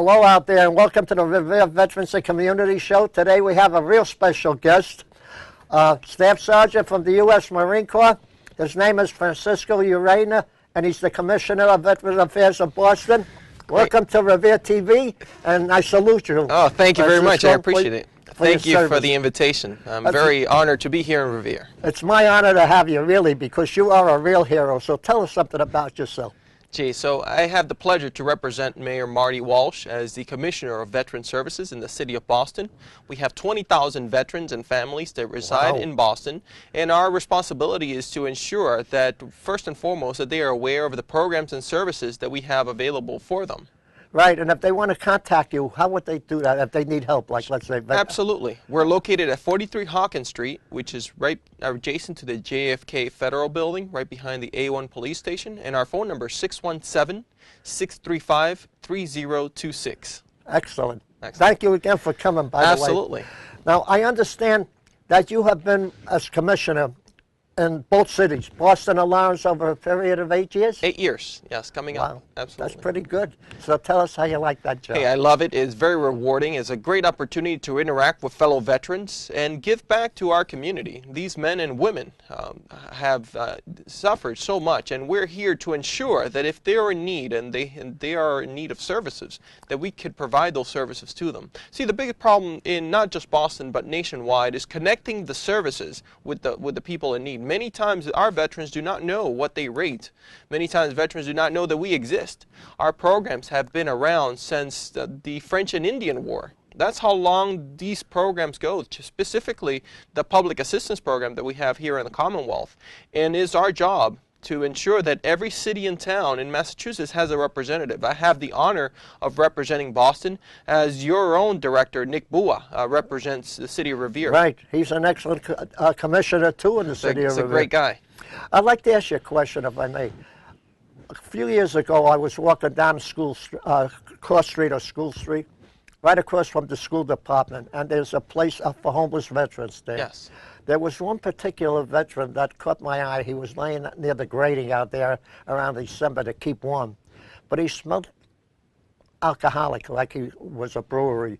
Hello out there, and welcome to the Revere Veterans and Community Show. Today we have a real special guest, Staff Sergeant from the U.S. Marine Corps. His name is Francisco Urena, and he's the Commissioner of Veterans Affairs of Boston. Welcome to Revere TV, and I salute you. Oh, thank you very much. I appreciate it. Thank you service. for the invitation. I'm very honored to be here in Revere. It's my honor to have you, really, because you are a real hero. So tell us something about yourself. Gee, so I have the pleasure to represent Mayor Marty Walsh as the Commissioner of Veteran Services in the city of Boston. We have 20,000 veterans and families that reside in Boston, and our responsibility is to ensure that, first and foremost, that they are aware of the programs and services that we have available for them. Right, and if they want to contact you, how would they do that if they need help, like let's say... Absolutely. We're located at 43 Hawkins Street, which is right adjacent to the JFK Federal Building, right behind the A1 Police Station, and our phone number is 617-635-3026. Excellent. Thank you again for coming, by the way. Absolutely. Now, I understand that you have been as Commissioner in both cities, Boston and Lawrence, over a period of 8 years? 8 years, yes, coming up. Wow, absolutely. That's pretty good. So tell us how you like that job. Hey, I love it. It's very rewarding. It's a great opportunity to interact with fellow veterans and give back to our community. These men and women have suffered so much, and we're here to ensure that if they're in need and they are in need of services, that we could provide those services to them. See, the big problem in not just Boston but nationwide is connecting the services with the people in need. Many times our veterans do not know what they rate. Many times veterans do not know that we exist. Our programs have been around since the French and Indian War. That's how long these programs go, specifically the public assistance program that we have here in the Commonwealth. And it's our job to ensure that every city and town in Massachusetts has a representative. I have the honor of representing Boston as your own director, Nick Bua, represents the city of Revere. Right. He's an excellent commissioner, too, in the city of Revere. He's a great guy. I'd like to ask you a question, if I may. A few years ago, I was walking down Cross Street or School Street, right across from the school department, and there's a place for homeless veterans there. Yes. There was one particular veteran that caught my eye. He was laying near the grating out there around December to keep warm. But he smelled alcoholic, like he was a brewery.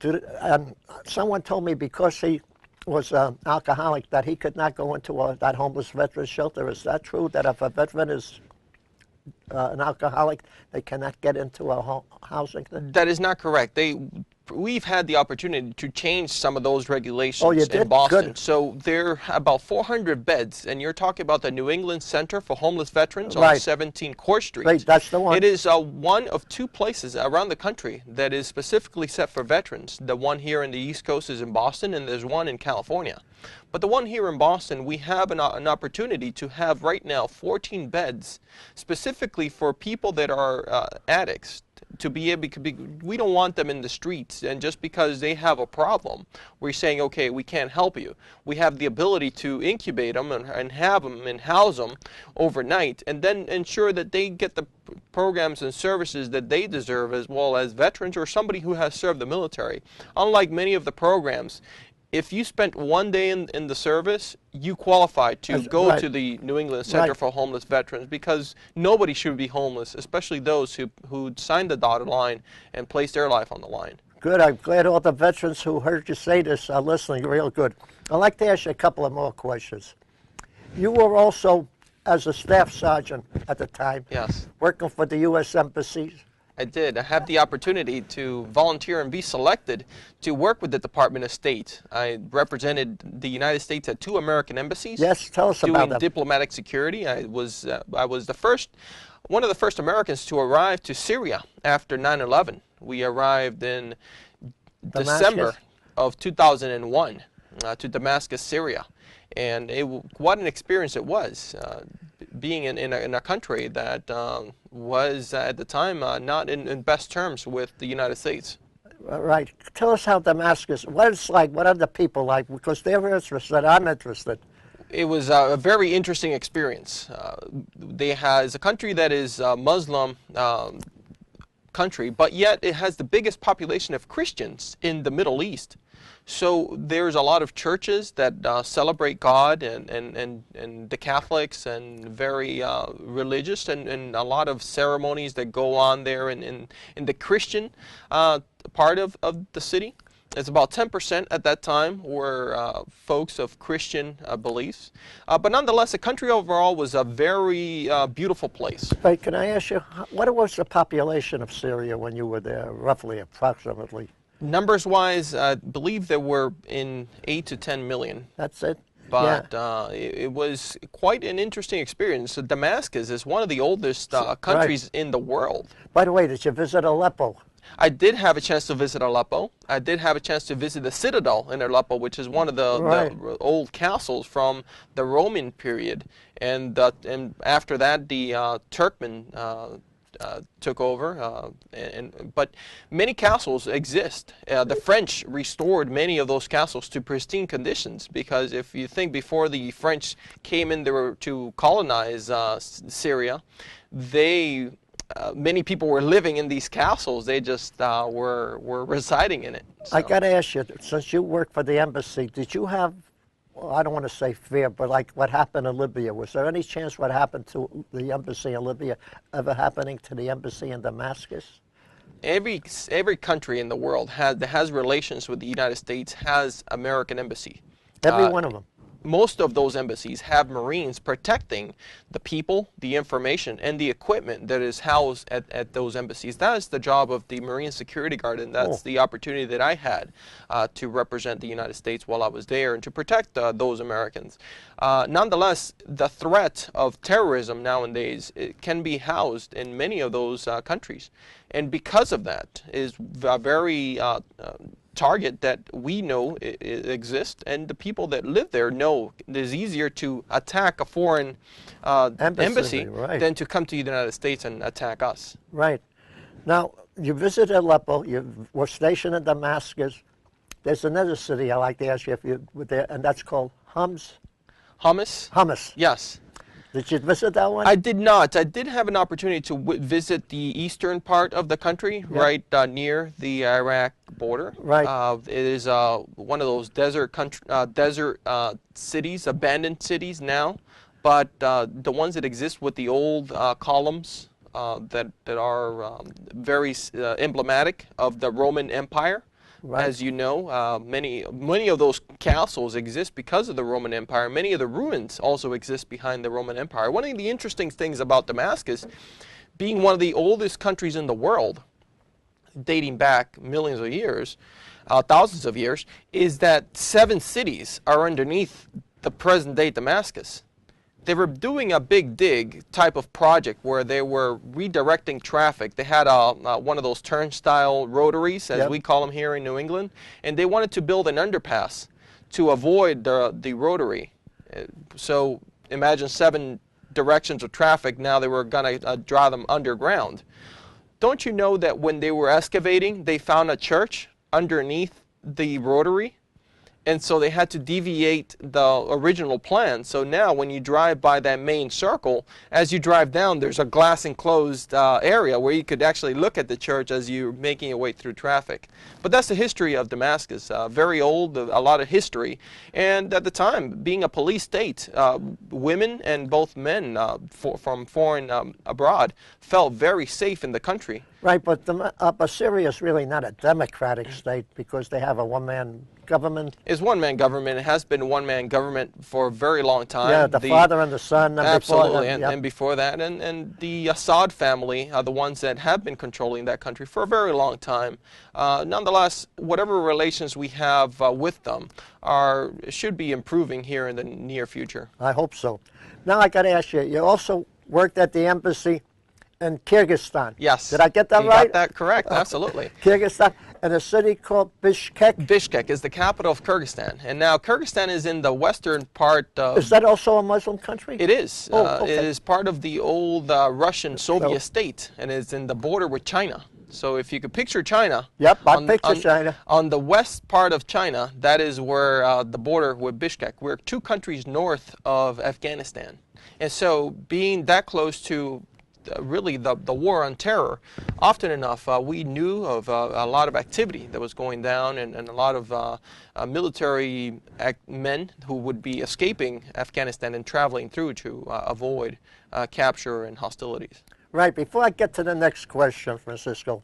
And someone told me because he was alcoholic that he could not go into that homeless veteran shelter. Is that true, that if a veteran is an alcoholic, they cannot get into a housing? That is not correct. We've had the opportunity to change some of those regulations in Boston. Good. So there are about 400 beds, and you're talking about the New England Center for Homeless Veterans on 17 Court Street. Right, that's the one. It is one of two places around the country that is specifically set for veterans. The one here in the East Coast is in Boston, and there's one in California. But the one here in Boston, we have an opportunity to have right now 14 beds specifically for people that are addicts. To be able to we don't want them in the streets, and just because they have a problem, we're saying, okay, we can't help you. We have the ability to incubate them and have them and house them overnight, and then ensure that they get the programs and services that they deserve, as well as veterans or somebody who has served the military. Unlike many of the programs, if you spent one day in the service, you qualify to go to the New England Center for Homeless Veterans, because nobody should be homeless, especially those who signed the dotted line and placed their life on the line. Good. I'm glad all the veterans who heard you say this are listening real good. I'd like to ask you a couple of more questions. You were also, as a staff sergeant at the time, working for the U.S. embassies. I did. I had the opportunity to volunteer and be selected to work with the Department of State. I represented the United States at 2 American embassies. Yes, tell us about that. Doing diplomatic security. I was one of the first Americans to arrive to Syria after 9/11. We arrived in December of 2001 to Damascus, Syria. And what an experience it was, being in a country that was, at the time, not in best terms with the United States. Right. Tell us how Damascus, what it's like, what are the people like, because they're interested, I'm interested. It was a very interesting experience. It's a country that is a Muslim country, but yet it has the biggest population of Christians in the Middle East. So there's a lot of churches that celebrate God, and the Catholics, and very religious, and a lot of ceremonies that go on there in the Christian part of the city. It's about 10% at that time were folks of Christian beliefs. But nonetheless, the country overall was a very beautiful place. Right, can I ask you, what was the population of Syria when you were there, roughly, approximately? Numbers-wise, I believe there were in 8 to 10 million. That's it? But Yeah. it was quite an interesting experience. So Damascus is one of the oldest countries in the world. By the way, did you visit Aleppo? I did have a chance to visit Aleppo. I did have a chance to visit the citadel in Aleppo, which is one of the old castles from the Roman period. And after that, the Turkmen took over. But many castles exist. The French restored many of those castles to pristine conditions, because if you think before the French came in there to colonize Syria, many people were living in these castles. They just were residing in it. So. I got to ask you, since you worked for the embassy, did you have, well, I don't want to say fear, but like what happened in Libya, was there any chance what happened to the embassy in Libya ever happening to the embassy in Damascus? Every country in the world that has relations with the United States has American embassy. Every one of them. Most of those embassies have Marines protecting the people, the information, and the equipment that is housed at those embassies. That is the job of the Marine Security Guard, and that's the opportunity that I had to represent the United States while I was there and to protect those Americans. Nonetheless, the threat of terrorism nowadays can be housed in many of those countries. And because of that is a very target that we know exists, and the people that live there know it is easier to attack a foreign embassy than to come to the United States and attack us. Right. Now, you visited Aleppo, you were stationed in Damascus. There's another city I'd like to ask you if you were there, and that's called Homs? Hummus? Hummus. Yes. Did you visit that one? I did not. I did have an opportunity to visit the eastern part of the country, right near the Iraq border. Right. It is one of those desert cities, abandoned cities now, but the ones that exist with the old columns that are very emblematic of the Roman Empire. Right. As you know, many of those castles exist because of the Roman Empire. Many of the ruins also exist behind the Roman Empire. One of the interesting things about Damascus, being one of the oldest countries in the world, dating back millions of years, thousands of years, is that 7 cities are underneath the present-day Damascus. They were doing a big dig type of project where they were redirecting traffic. They had one of those turnstile rotaries, as we call them here in New England, and they wanted to build an underpass to avoid the rotary. So imagine 7 directions of traffic. Now they were going to draw them underground. Don't you know that when they were excavating, they found a church underneath the rotary? And so they had to deviate the original plan. So now when you drive by that main circle, as you drive down, there's a glass enclosed area where you could actually look at the church as you're making your way through traffic. But that's the history of Damascus. Very old, a lot of history. And at the time, being a police state, women and both men from foreign abroad felt very safe in the country. Right, but Syria is really not a democratic state because they have a one-man government. It's one-man government. It has been one-man government for a very long time. Yeah, the father and the son. And absolutely, before and before that. And the Assad family are the ones that have been controlling that country for a very long time. Nonetheless, whatever relations we have with them should be improving here in the near future. I hope so. Now I got to ask you, you also worked at the embassy in Kyrgyzstan. Yes. Did I get that you right? Got that correct, absolutely. Kyrgyzstan, in a city called Bishkek? Bishkek is the capital of Kyrgyzstan. And now Kyrgyzstan is in the western part of... Is that also a Muslim country? It is. Oh, okay. It is part of the old Russian Soviet state, and it's in the border with China. So if you could picture China... Yep, I picture China. On the west part of China, that is where the border with Bishkek. We're 2 countries north of Afghanistan. And so being that close to really the war on terror, often enough we knew of a lot of activity that was going down, and a lot of military men who would be escaping Afghanistan and traveling through to avoid capture and hostilities. Right. Before I get to the next question, Francisco,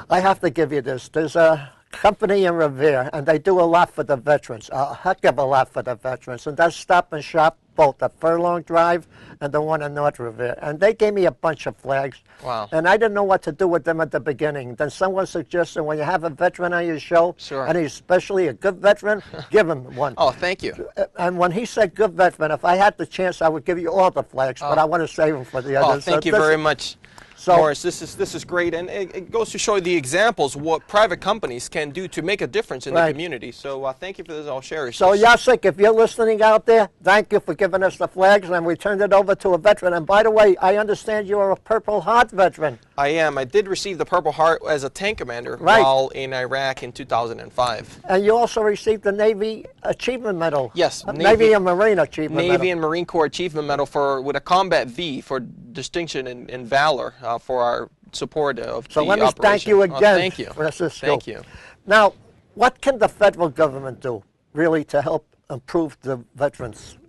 I have to give you this. There's a company in Revere, and they do a lot for the veterans, a heck of a lot for the veterans, and that's Stop and Shop, both the Furlong Drive and the one in North Revere. And they gave me a bunch of flags. Wow. And I didn't know what to do with them at the beginning. Then someone suggested when you have a veteran on your show, sure, and he's especially a good veteran, give him one. Oh, thank you. And when he said good veteran, if I had the chance, I would give you all the flags, but I want to save them for the others. Oh, thank you very much. So, Morris, this is great, and it goes to show the examples of what private companies can do to make a difference in the community. So thank you for this. I'll share it. So Jacek, if you're listening out there, thank you for giving us the flags, and we turned it over to a veteran. And by the way, I understand you're a Purple Heart veteran. I am. I did receive the Purple Heart as a tank commander while in Iraq in 2005. And you also received the Navy Achievement Medal. Yes, Navy and Marine Achievement Medal. Navy and Marine Corps Achievement Medal with a Combat V for distinction and valor for our support of the operation. So let me thank you again, thank you. Francisco. Thank you. Now, what can the federal government do, really, to help improve the veterans?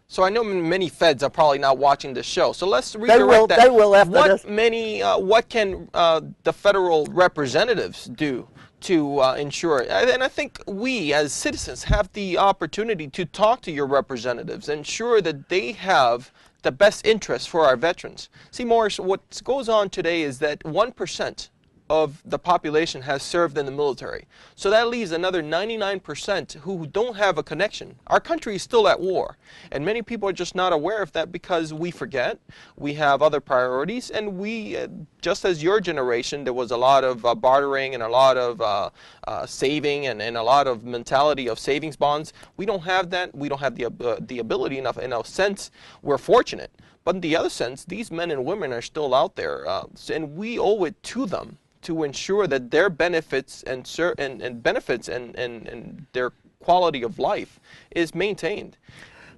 So I know many feds are probably not watching this show. So let's redirect that. They will after this. What can the federal representatives do to ensure it? And I think we as citizens have the opportunity to talk to your representatives, ensure that they have the best interests for our veterans. See, Morris, what goes on today is that 1% of the population has served in the military. So that leaves another 99% who don't have a connection. Our country is still at war, and many people are just not aware of that because we forget, we have other priorities, and we, just as your generation, there was a lot of bartering and a lot of saving and a lot of mentality of savings bonds. We don't have that. We don't have the ability enough. In a sense, we're fortunate. But in the other sense, these men and women are still out there, and we owe it to them to ensure that their benefits and their quality of life is maintained.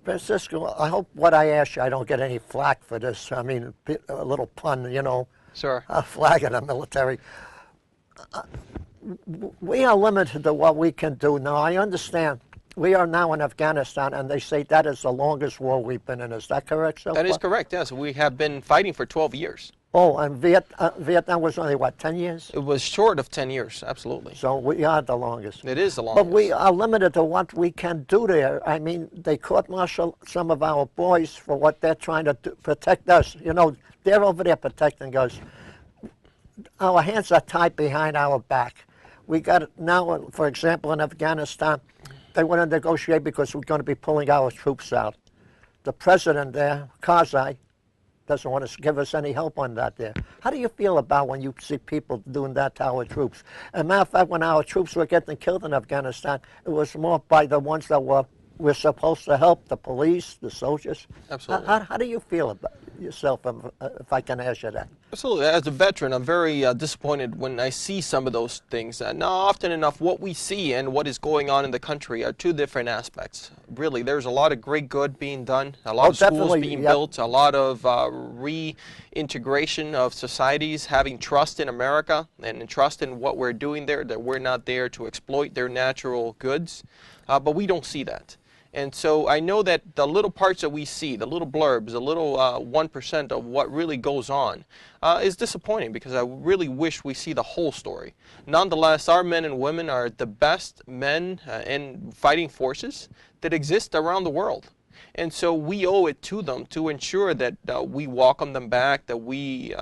Francisco, I hope what I ask you, I don't get any flack for this. I mean, a little pun, you know. Sure. A flag in the military. We are limited to what we can do. Now, I understand. We are now in Afghanistan, and they say that is the longest war we've been in. Is that correct, sir? That is correct, yes. We have been fighting for 12 years. Oh, and Vietnam was only, what, 10 years? It was short of 10 years, absolutely. So we are the longest. It is the longest. But we are limited to what we can do there. I mean, they court-martial some of our boys for what they're trying to do, protect us. You know, they're over there protecting us. Our hands are tied behind our back. We got now, for example, in Afghanistan, they want to negotiate because we're going to be pulling our troops out. The president there, Karzai, doesn't want to give us any help on that there. How do you feel about when you see people doing that to our troops? As a matter of fact, when our troops were getting killed in Afghanistan, it was more by the ones that we're supposed to help, the police, the soldiers. Absolutely. How do you feel about yourself, if I can ask you that? Absolutely. As a veteran, I'm very disappointed when I see some of those things. Now, often enough, what we see and what is going on in the country are two different aspects. Really, there's a lot of great good being done, a lot of schools being built, a lot of reintegration of societies, having trust in America and trust in what we're doing there, that we're not there to exploit their natural goods. But we don't see that. And so I know that the little parts that we see, the little blurbs, the little 1% of what really goes on is disappointing, because I really wish we see the whole story. Nonetheless, our men and women are the best men and fighting forces that exist around the world. And so we owe it to them to ensure that we welcome them back, that we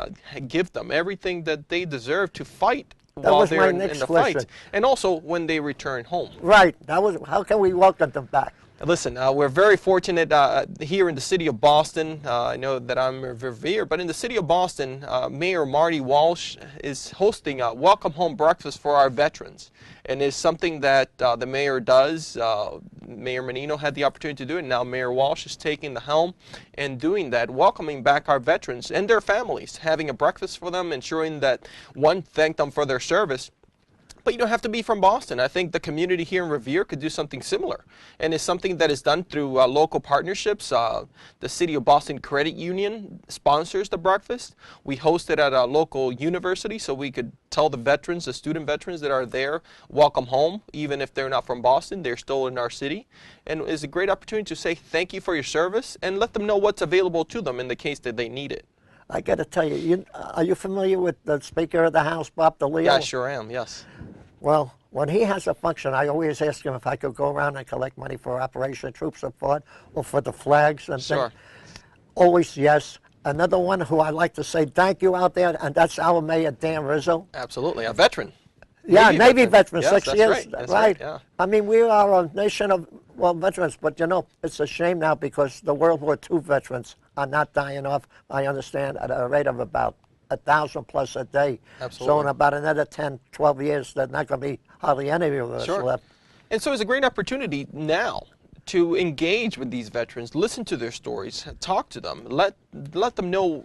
give them everything that they deserve to fight while they're in the fight, and also when they return home. Right. How can we welcome them back? Listen, we're very fortunate here in the city of Boston. I know that I'm a Revere, but in the city of Boston, Mayor Marty Walsh is hosting a welcome home breakfast for our veterans. And it's something that the mayor does. Mayor Menino had the opportunity to do it, and now Mayor Walsh is taking the helm and doing that, welcoming back our veterans and their families, having a breakfast for them, ensuring that, one, thank them for their service, But you don't have to be from Boston. I think the community here in Revere could do something similar. And it's something that is done through local partnerships. The City of Boston Credit Union sponsors the breakfast. We host it at a local university so we could tell the veterans, the student veterans that are there, welcome home. Even if they're not from Boston, they're still in our city. And it's a great opportunity to say thank you for your service and let them know what's available to them in the case that they need it. I got to tell you, are you familiar with the Speaker of the House, Bob DeLeo? Yeah, I sure am, yes. Well, when he has a function, I always ask him if I could go around and collect money for Operation Troop Support or for the flags and Sure. things. Always yes. Another one who I like to say thank you out there, and that's our Mayor Dan Rizzo. Absolutely, a veteran. Yeah, Navy veteran, Yes, 6 that's years. right. That's right, yeah. I mean, we are a nation of, well, veterans, but you know, it's a shame now because the World War II veterans are not dying off, I understand, at a rate of about 1,000 plus a day. Absolutely. So in about another 10, 12 years, there's not going to be hardly any of us Sure. left. And so it's a great opportunity now to engage with these veterans, listen to their stories, talk to them, let them know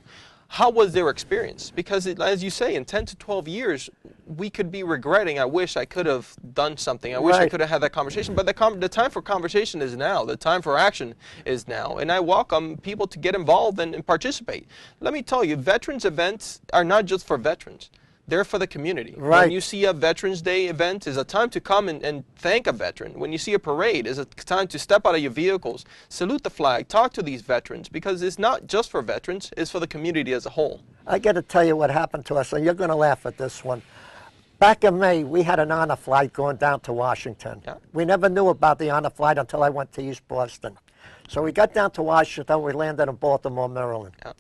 how was their experience. Because as you say, in 10 to 12 years, we could be regretting, I wish I could have done something. I wish I Right. could have had that conversation. But the time for conversation is now. The time for action is now. And I welcome people to get involved and participate. Let me tell you, veterans events are not just for veterans. They're for the community. Right. When you see a Veterans Day event, is a time to come and thank a veteran. When you see a parade, is a time to step out of your vehicles, salute the flag, talk to these veterans, because it's not just for veterans, it's for the community as a whole. I got to tell you what happened to us, and you're going to laugh at this one. Back in May, we had an honor flight going down to Washington. Yeah. We never knew about the honor flight until I went to East Boston. So we got down to Washington, we landed in Baltimore, Maryland. Yeah.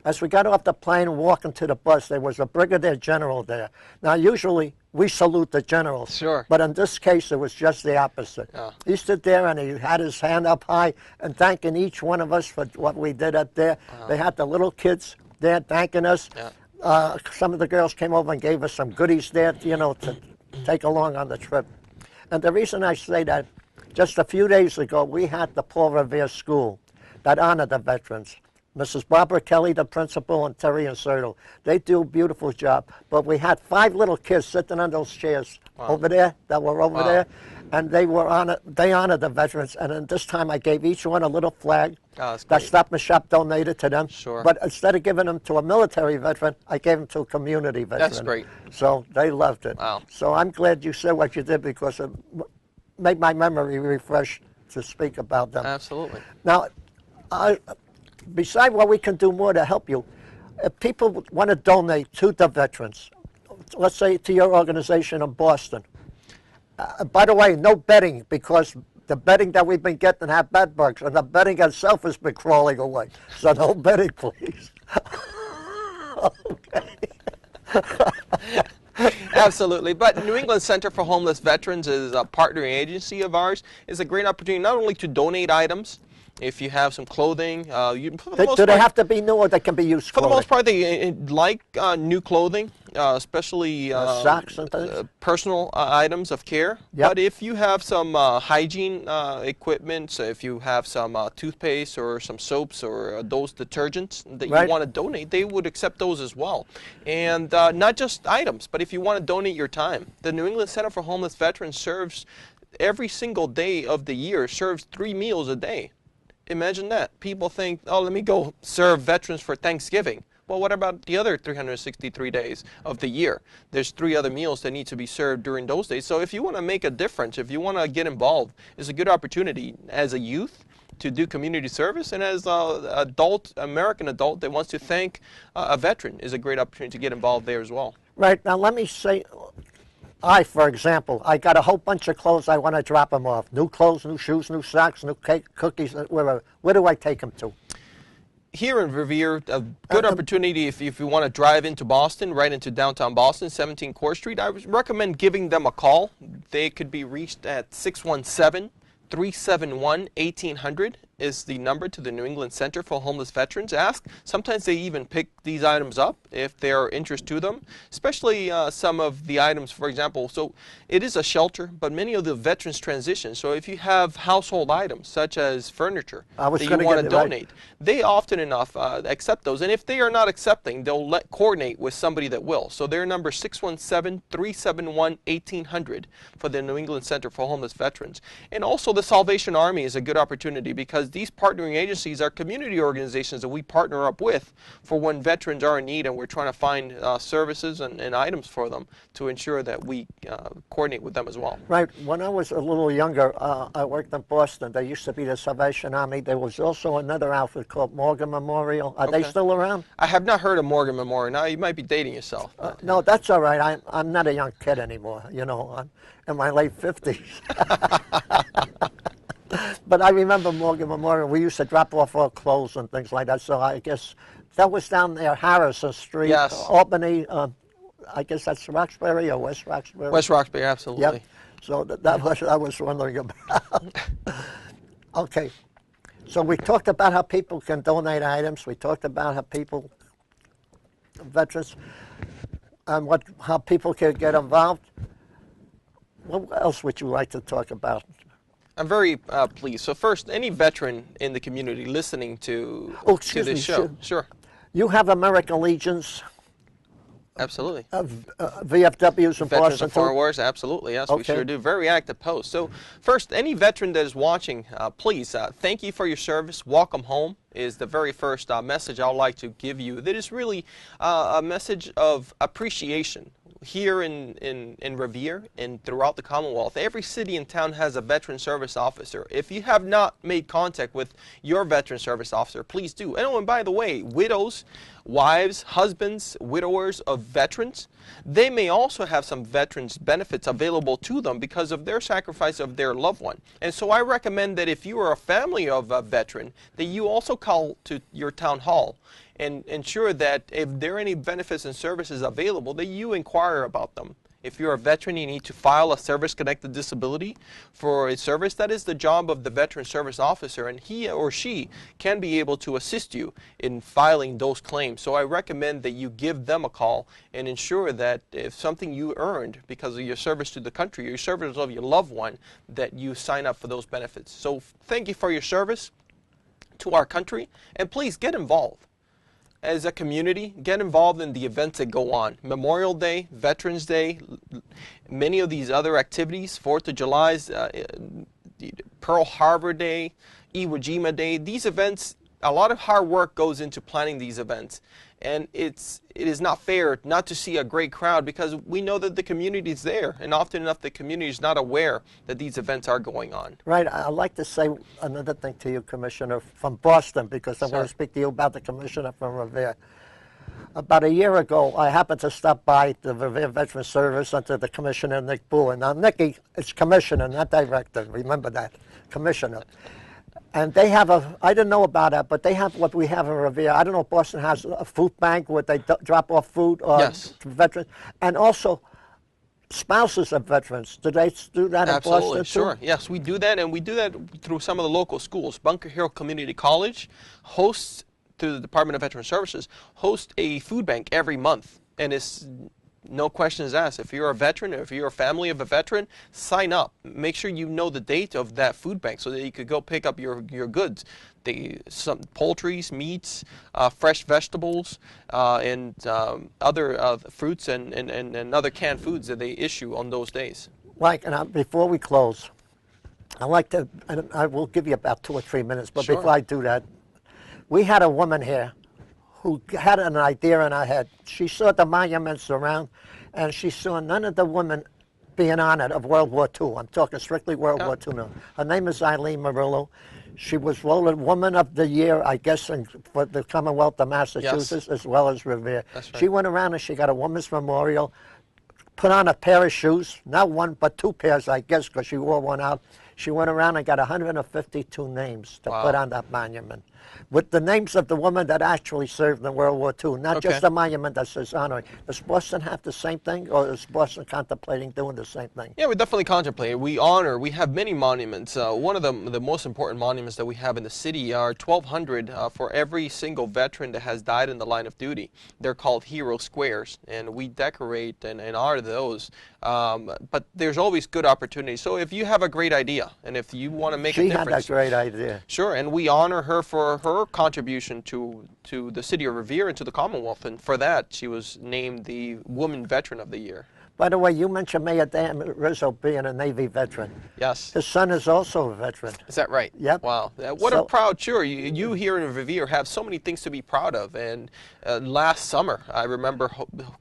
As we got off the plane and walking to the bus, there was a brigadier general there. Now, usually we salute the generals. Sure. But in this case, it was just the opposite. Yeah. He stood there and he had his hand up high and thanking each one of us for what we did up there. They had the little kids there thanking us. Yeah. Some of the girls came over and gave us some goodies there, you know, to take along on the trip. And the reason I say that, just a few days ago, we had the Paul Revere School that honored the veterans. Mrs. Barbara Kelly, the principal, and Terry and Sertle. They do a beautiful job. But we had 5 little kids sitting on those chairs over there, that were over there, and they honored the veterans. And then this time I gave each one a little flag that's that great. Stop and Shop donated to them. Sure. But instead of giving them to a military veteran, I gave them to a community veteran. That's great. So they loved it. Wow. So I'm glad you said what you did because it made my memory refresh to speak about them. Absolutely. Now, beside what we can do more to help you, if people want to donate to the veterans, let's say to your organization in Boston. By the way, no betting, because the betting that we've been getting have bed bugs, and the betting itself has been crawling away. So no betting, please. Okay. Absolutely. But New England Center for Homeless Veterans is a partnering agency of ours. It's a great opportunity not only to donate items. If you have some clothing, Do they have to be new or they can be used For the clothing? most part, they like new clothing, especially socks and things? personal items of care. Yep. But if you have some hygiene equipment, so if you have some toothpaste or some soaps or those detergents that you Right. want to donate, they would accept those as well. And not just items, but if you want to donate your time. The New England Center for Homeless Veterans serves every single day of the year, serves 3 meals a day. Imagine that. People think, oh, let me go serve veterans for Thanksgiving. Well, what about the other 363 days of the year? There's 3 other meals that need to be served during those days. So if you want to make a difference, if you want to get involved, it's a good opportunity as a youth to do community service, and as an adult, American adult that wants to thank a veteran is a great opportunity to get involved there as well. Right. Now, let me say, for example, I got a whole bunch of clothes I want to drop them off. New clothes, new shoes, new socks, new cake, cookies, wherever. Where do I take them to? Here in Revere, a good opportunity if you want to drive into Boston, right into downtown Boston, 17 Court Street, I would recommend giving them a call. They could be reached at 617-371-1800. is the number to the New England Center for Homeless Veterans. Ask. Sometimes they even pick these items up if they are interest to them, especially some of the items, for example. So it is a shelter, but many of the veterans transition. So if you have household items such as furniture that you want to donate, they often enough accept those. And if they are not accepting, they'll coordinate with somebody that will. So their number 617-371-1800 for the New England Center for Homeless Veterans. And also the Salvation Army is a good opportunity, because these partnering agencies are community organizations that we partner up with for when veterans are in need, and we're trying to find services and items for them to ensure that we coordinate with them as well. Right. When I was a little younger, I worked in Boston. There used to be the Salvation Army. There was also another outfit called Morgan Memorial. Are they still around? I have not heard of Morgan Memorial. Now, you might be dating yourself. No, that's all right. I'm not a young kid anymore. You know, I'm in my late 50s. But I remember Morgan Memorial. We used to drop off our clothes and things like that. So I guess that was down there, Harrison Street, yes. Albany. I guess that's Roxbury or West Roxbury. West Roxbury, absolutely. Yep. So that was I was wondering about. Okay. So we talked about how people can donate items. We talked about how people, veterans, and how people can get involved. What else would you like to talk about? I'm very pleased. So first, any veteran in the community listening to this show. Sure. You have American Legions. Absolutely. VFWs in Veterans Boston of Foreign Wars, absolutely. Yes, okay. We sure do. Very active post. So first, any veteran that is watching, please, thank you for your service. Welcome home is the very first message I would like to give you. That is really a message of appreciation. Here in Revere and throughout the Commonwealth, every city and town has a veteran service officer. If you have not made contact with your veteran service officer, please do. And by the way, widows, wives, husbands, widowers of veterans, they may also have some veterans benefits available to them because of their sacrifice of their loved one. And so I recommend that if you are a family of a veteran, that you also call to your town hall and ensure that if there are any benefits and services available, that you inquire about them. If you're a veteran, you need to file a service-connected disability for a service. That is the job of the veteran service officer, and he or she can be able to assist you in filing those claims. So I recommend that you give them a call and ensure that if something you earned because of your service to the country, your service of your loved one, that you sign up for those benefits. So thank you for your service to our country, and please get involved. As a community, get involved in the events that go on. Memorial Day, Veterans Day, many of these other activities, 4th of July's, Pearl Harbor Day, Iwo Jima Day. These events, a lot of hard work goes into planning these events. And it is not fair not to see a great crowd, because we know that the community is there, and often enough the community is not aware that these events are going on. Right. I'd like to say another thing to you, Commissioner, from Boston, because I want to speak to you about the Commissioner from Revere. About a year ago, I happened to stop by the Revere Veteran Service under the Commissioner, Nick Bowen. Now, Nicky is Commissioner, not Director. Remember that. Commissioner. And they have I didn't know about that, but they have what we have in Revere. I don't know if Boston has a food bank where they drop off food yes. to veterans. And also spouses of veterans. Do they do that in Boston too? Sure. Yes, we do that, and we do that through some of the local schools. Bunker Hill Community College hosts, through the Department of Veteran Services, hosts a food bank every month. And it's no questions asked. If you're a veteran, or if you're a family of a veteran, sign up. Make sure you know the date of that food bank so that you could go pick up your goods. Some poultries, meats, fresh vegetables, and other fruits and other canned foods that they issue on those days. Mike, and before we close, I'd like to, and I will give you about 2 or 3 minutes, but sure. Before I do that, we had a woman here who had an idea in her head. She saw the monuments around, and she saw none of the women being honored of World War II. I'm talking strictly World War II now. Her name is Eileen Murillo. She was voted Woman of the Year, I guess, for the Commonwealth of Massachusetts, as well as Revere. That's right. She went around and she got a woman's memorial, put on a pair of shoes, not one, but 2 pairs, I guess, because she wore one out. She went around and got 152 names to put on that monument. with the names of the women that actually served in World War II, not just a monument that says honoring. Does Boston have the same thing, or is Boston contemplating doing the same thing? Yeah, we definitely contemplate. We have many monuments. One of the most important monuments that we have in the city are 1,200 for every single veteran that has died in the line of duty. They're called hero squares, and we decorate and honor those. But there's always good opportunities. So if you have a great idea, and if you want to make a difference. She had that great idea. Sure, and we honor her for her contribution to the city of Revere and to the Commonwealth, and for that she was named the Woman Veteran of the Year. By the way, you mentioned Mayor Dan Rizzo being a Navy veteran. Yes. His son is also a veteran. Is that right? Yep. Wow. What a proud, sure. You here in Revere have so many things to be proud of. And last summer, I remember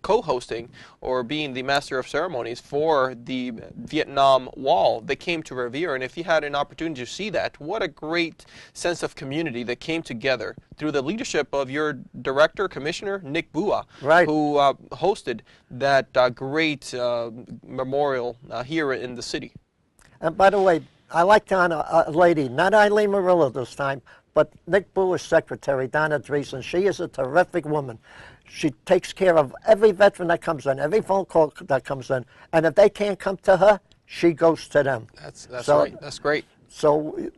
co-hosting or being the master of ceremonies for the Vietnam Wall that came to Revere. And if you had an opportunity to see that, what a great sense of community that came together through the leadership of your director, Commissioner Nick Bua, right, who hosted that great memorial here in the city. And by the way, I like to honor a lady, not Eileen Murillo this time, but Nick Bua's secretary, Donna Dreesen. She is a terrific woman. She takes care of every veteran that comes in, every phone call that comes in, and if they can't come to her, she goes to them. That's right. That's great. So,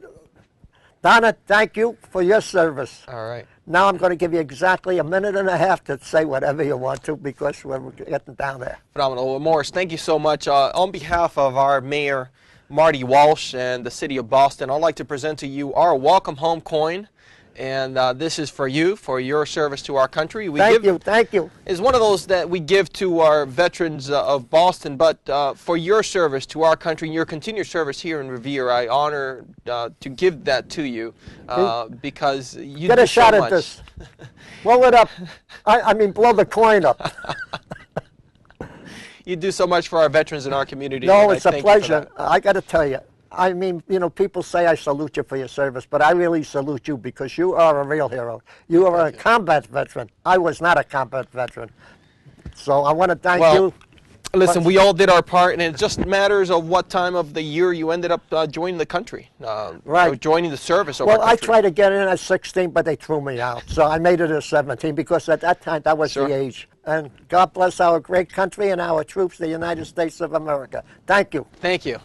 Donna, thank you for your service. All right. Now I'm going to give you exactly a minute and a half to say whatever you want to, because we're getting down there. Phenomenal. Well, Morris, thank you so much. On behalf of our Mayor, Marty Walsh, and the City of Boston, I'd like to present to you our Welcome Home coin. And this is for you, for your service to our country. Thank you. It's one of those that we give to our veterans of Boston, but for your service to our country and your continued service here in Revere, I honor to give that to you because you get do a shot so at much. this. Blow it up. I mean, blow the coin up. You do so much for our veterans in our community. No, it's a pleasure. I got to tell you. I mean, you know, people say I salute you for your service, but I really salute you because you are a real hero. You are a combat veteran. I was not a combat veteran. So I want to thank you. Listen, we all did our part, and it just matters of what time of the year you ended up joining the country, right, joining the service. Well, I tried to get in at 16, but they threw me out. So I made it at 17 because at that time, that was the age. And God bless our great country and our troops, the United States of America. Thank you. Thank you.